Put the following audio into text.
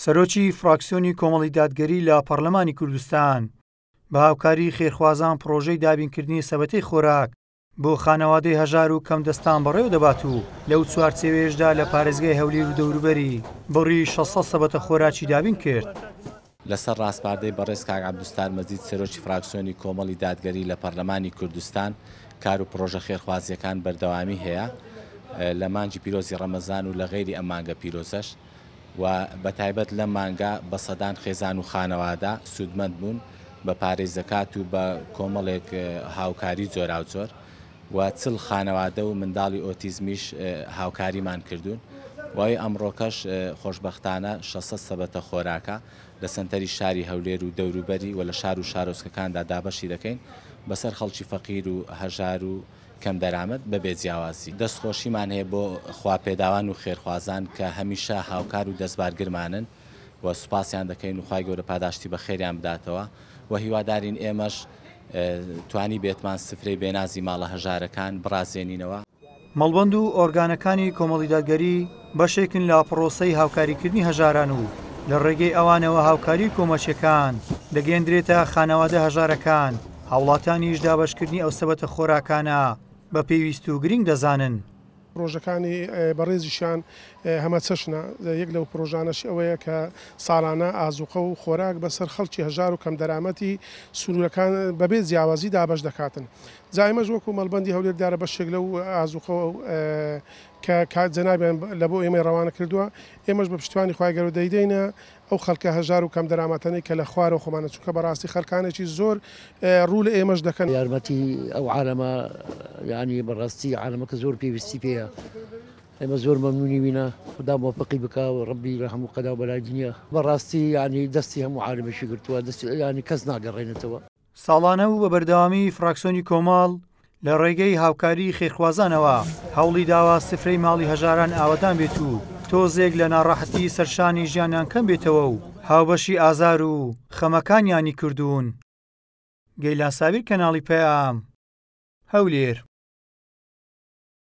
سەرۆکی فراکسیۆنی کۆمەڵی دادگەری لە پەرلەمانی کوردستان بە هاوکاری خێرخوازان پرۆژەی دابینکردنی سەبەتەی خۆراک بۆ خانەوادەی هەژار و کەم دەستان بەڕێوە دەبات و لەو چوارچێوەیەشدا لە پارێزگای هەولێر و دەوروبەری بڕی 600 سەبەتە خۆراکی دابین کرد. لەسەر ڕاستپاردەی بەڕێز کاک عەبدولستار مەجید سەرۆکی فراکسیۆنی کۆمەڵی دادگەری لە پەرلەمانی کوردستان کار و پرۆژە خێرخوازیەکان بەردەوامی هەیە لە مانگی پیرۆزی ڕەمەزان و لە غەیری ئەم مانگە پیرۆزەش و بەتایبەت لە مانگە بە سەدان خێزان و خانەوادە سوودمەند بوون بە پارەی زەکات و بە کۆمەڵێک هاوکاری جۆرا و جۆر و چل خانەوادە و منداڵی ئۆتیزمیش هاوکاریمان کردوون. وای ئەمڕۆکەش خۆشبەختانە 600 سەبەتە خۆراکە لە سەنتەری شاری هەولێر و دەوروبەری و لە شار و شارۆچکەکاندا دابەشی دەکەین بەسەر خەڵکی فەقیر و هەژار و کەم دەرامەت بەبێ جیاوازی. دەستخۆشیمان هەیە بۆ خواپێداوان و خێرخوازان کە هەمیشە هاوکار و دەستبارگرمانن و سوپاسیان دەکەین و خوای گەورە پاداشتی بە خێریان بداتەوە و هیوادارین ئێمەش توانی بێتمان سفرەی بێنازی ماڵە هەژارەکان بڕازێنینەوە. مەڵبەند و ئۆرگانەکانی کۆمەڵی دادگەری بەشێکن لە پرۆسەی هاوکاریکردنی هەژاران و لە ڕێگەی ئەوانەوە هاوکاری کۆمەچیەکان دەگەێنرێتە خانەوادە هەژارەکان هاوڵاتانیش دابەشکردنی ئەو سەبەتە خۆراکانە بە پێویست و گرنگ دەزانن. پرۆژەکانی بەڕێزیشان هەمە چەشنە یەک لەو پرۆژانەشی ئەوەیە کە ساڵانە ئازوقە و خۆراک بەسەر خەڵکی هەژار و کەم دەرامەتی سنوورەکان بەبێ جیاوازی دابەش دەکاتن. جایمەش وەکو مەڵبەندی هەولێردارە بەشێک لەو ئازوقە کە جەنابیان لە بۆ ئێمە ڕەوانە کردووە ئێمەش بە پشتیوانی خوای گەورە دەیدەینە ئەو خەڵکە هەژار و کەم دەرامەتەنەی کە لە خوارە خۆمانە چووکە بەڕاستی خەڵکانێکی زۆر ڕوو لە ئێمەش دەکەن. یارمەتی ئەو عالەمە یعنی بەڕاستی عالەمەکە زۆر پێویستی پێیە. ئێمە زۆر مەمنونی وینە خدا موفقی بکە و ڕەبی لە هەموو قەدا و بەلای دنیا بەڕاستی یعنی دەستی هەموو عالەمێکی گرتووە دەستی ینی کەس ناگەڕێنێتەوە. ساڵانە و بە بەردەوامی فراکسیۆنی کۆمەڵ لە ڕێگەی هاوکاری خێرخوازانەوە هەوڵی داوا سفرەی ماڵی هەژاران ئاوەدان بێت و تۆزێک لە ناڕەحەتی سەرشانی ژیانیان کەم بێتەوە و هاوبەشی ئازار و خەمەکانیانی کردوون. گەیلان سابیر، کەناڵی پێام، هەولێر.